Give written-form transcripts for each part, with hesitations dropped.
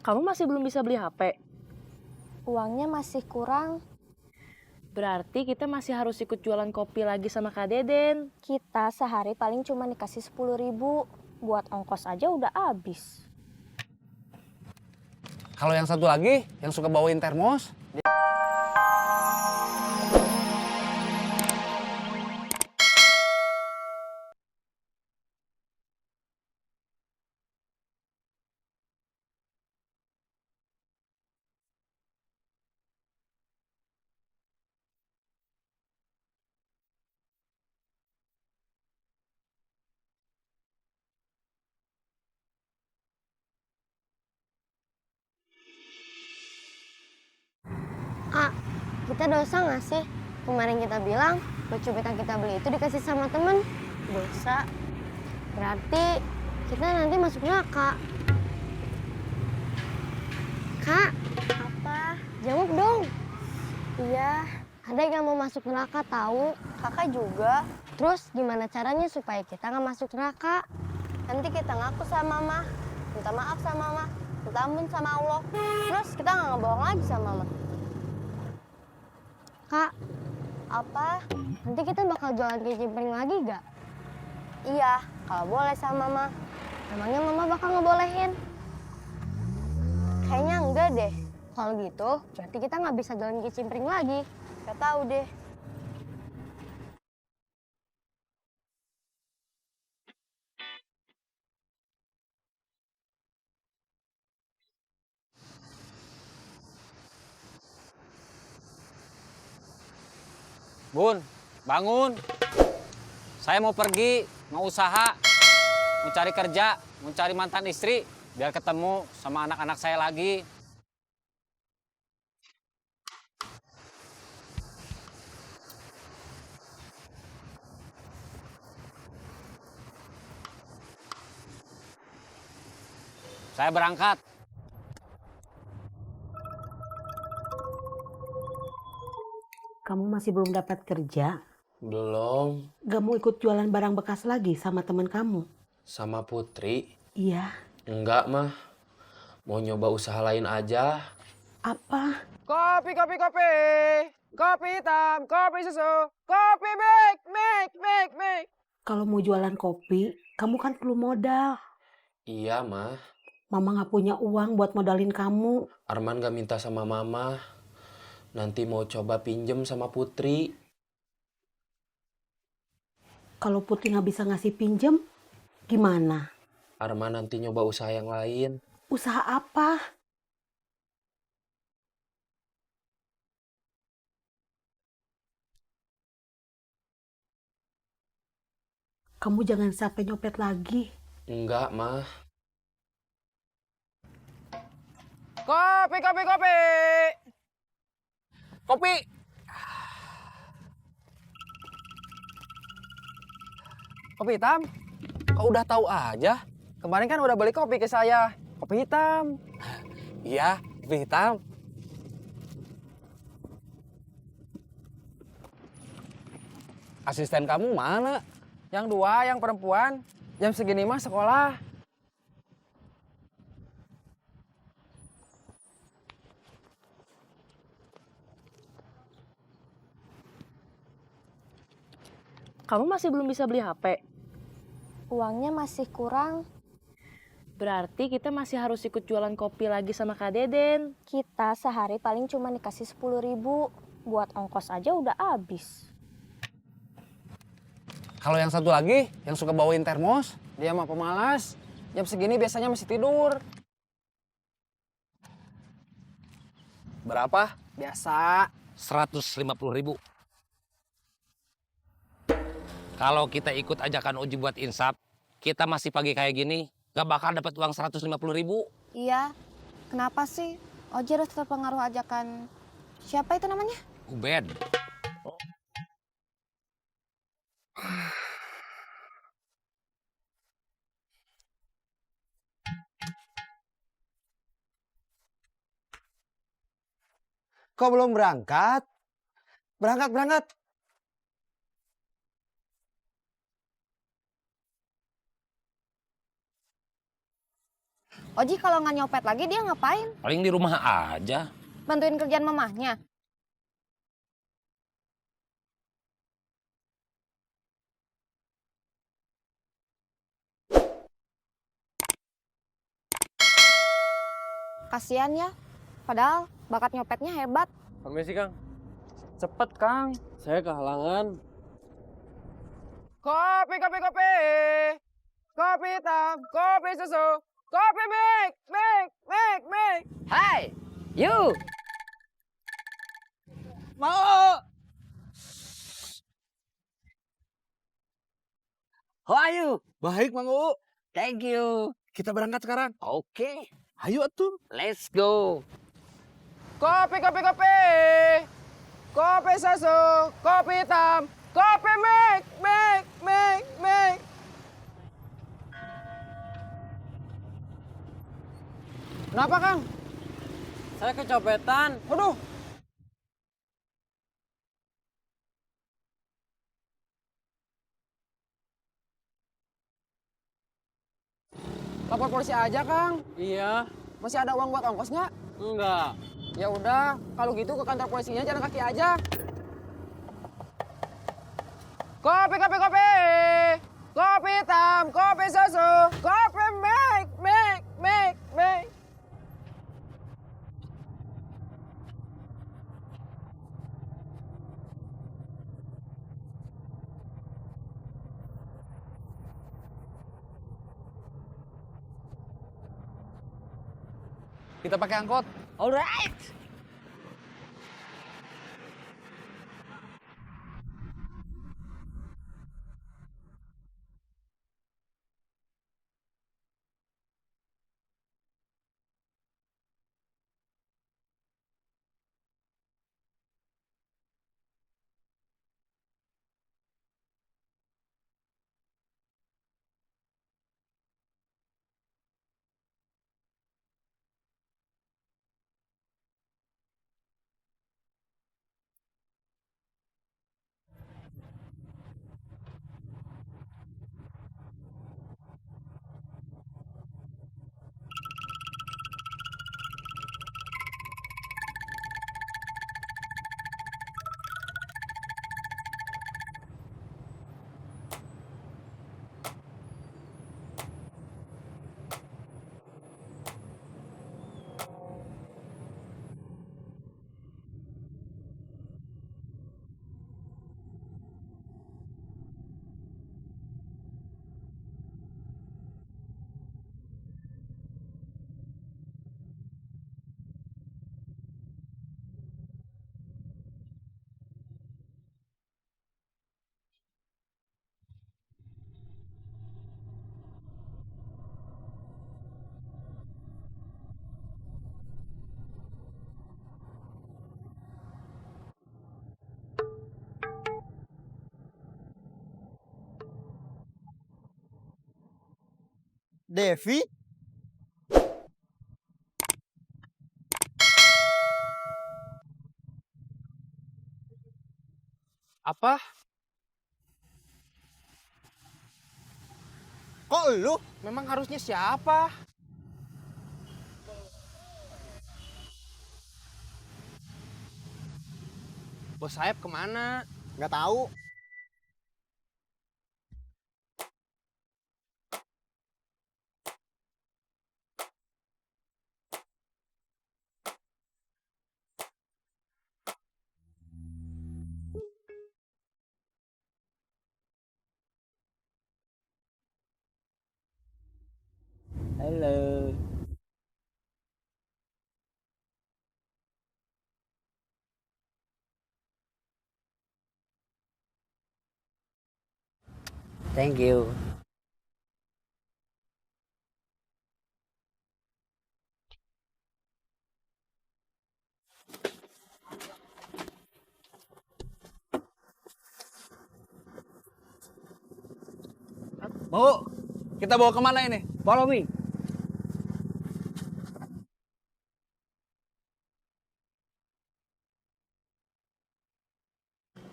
Kamu masih belum bisa beli HP? Uangnya masih kurang. Berarti kita masih harus ikut jualan kopi lagi sama Kak Deden. Kita sehari paling cuma dikasih 10.000. Buat ongkos aja udah habis. Kalau yang satu lagi, yang suka bawain termos. Kak, kita dosa nggak sih? Kemarin kita bilang baju yang kita beli itu dikasih sama temen. Dosa. Berarti kita nanti masuk neraka. Kak, apa? Jawab dong. Iya, ada yang mau masuk neraka tahu? Kakak juga. Terus gimana caranya supaya kita nggak masuk neraka? Nanti kita ngaku sama mama, minta maaf sama mama, minta ampun sama Allah. Terus kita nggak ngebohong lagi sama mama. Kak, apa? Nanti kita bakal jualan kicimpring lagi gak? Iya, kalau boleh sama mama. Emangnya mama bakal ngebolehin? Kayaknya enggak deh. Kalau gitu, berarti kita nggak bisa jualan kicimpring lagi. Gak tahu deh. Bun, bangun. Saya mau pergi, mau usaha, mau cari kerja, mau cari mantan istri, biar ketemu sama anak-anak saya lagi. Saya berangkat. Kamu masih belum dapat kerja? Belum, Gak mau ikut jualan barang bekas lagi sama teman kamu? sama Putri. Iya. Enggak mah, mau nyoba usaha lain aja. Apa? Kopi, kopi, kopi. Kopi hitam, kopi susu, kopi make. Kalau mau jualan kopi, kamu kan perlu modal. Iya mah, Mama gak punya uang buat modalin kamu. Arman gak minta sama mama. Nanti mau coba pinjem sama Putri. Kalau Putri gak bisa ngasih pinjem, gimana? Arman nanti nyoba usaha yang lain. Usaha apa? Kamu jangan sampai nyopet lagi. Enggak mah, Kopi, kopi, kopi. Kopi! Kopi hitam? Kok udah tahu aja? Kemarin kan udah beli kopi ke saya. Kopi hitam. Iya, kopi hitam. Asisten kamu mana? Yang dua, yang perempuan. Jam segini mah sekolah. Kamu masih belum bisa beli HP? Uangnya masih kurang. Berarti kita masih harus ikut jualan kopi lagi sama Kak Deden. Kita sehari paling cuma dikasih 10.000. Buat ongkos aja udah habis. Kalau yang satu lagi, yang suka bawain termos. Dia mah pemalas. Jam segini biasanya masih tidur. Berapa? Biasa. 150.000. Kalau kita ikut ajakan Uji buat insap, kita masih pagi kayak gini, gak bakal dapat uang 150.000. Iya, kenapa sih Oji harus terpengaruh ajakan siapa itu namanya? Ubed. Kok belum berangkat? Berangkat. Oji kalau nggak nyopet lagi dia ngapain? Paling di rumah aja. Bantuin kerjaan mamahnya. Kasian ya, padahal bakat nyopetnya hebat. Permisi, Kang. Cepet, Kang. Saya kehalangan. Kopi, kopi, kopi. Kopi hitam, kopi susu, kopi mik, mik, mik, mik. Hai, you. Mau. How are you? Baik, Mang U. Thank you. Kita berangkat sekarang. Oke, Ayo atuh. let's go. Kopi, kopi, kopi. Kopi susu, kopi hitam, kopi mik, mik, mik, mik. Kenapa, Kang? Saya kecopetan. Waduh. Lapor polisi aja, Kang. Iya. Masih ada uang buat ongkos nggak? Enggak. Ya udah, kalau gitu ke kantor polisinya jalan kaki aja. Kopi, kopi, kopi. Kopi hitam, kopi susu, kopi mik, mik, mik, mik. Kita pakai angkot. Alright. Devi? Apa? Kok lu? Memang harusnya siapa? Bos Saeb kemana? Nggak tahu. Halo. Thank you. Mau? Kita bawa kemana ini? Follow me.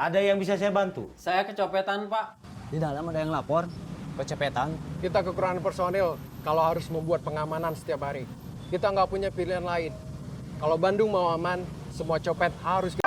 Ada yang bisa saya bantu? Saya kecopetan, Pak. Di dalam ada yang lapor. Kecepetan? Kita kekurangan personil kalau harus membuat pengamanan setiap hari. Kita nggak punya pilihan lain. Kalau Bandung mau aman, semua copet harus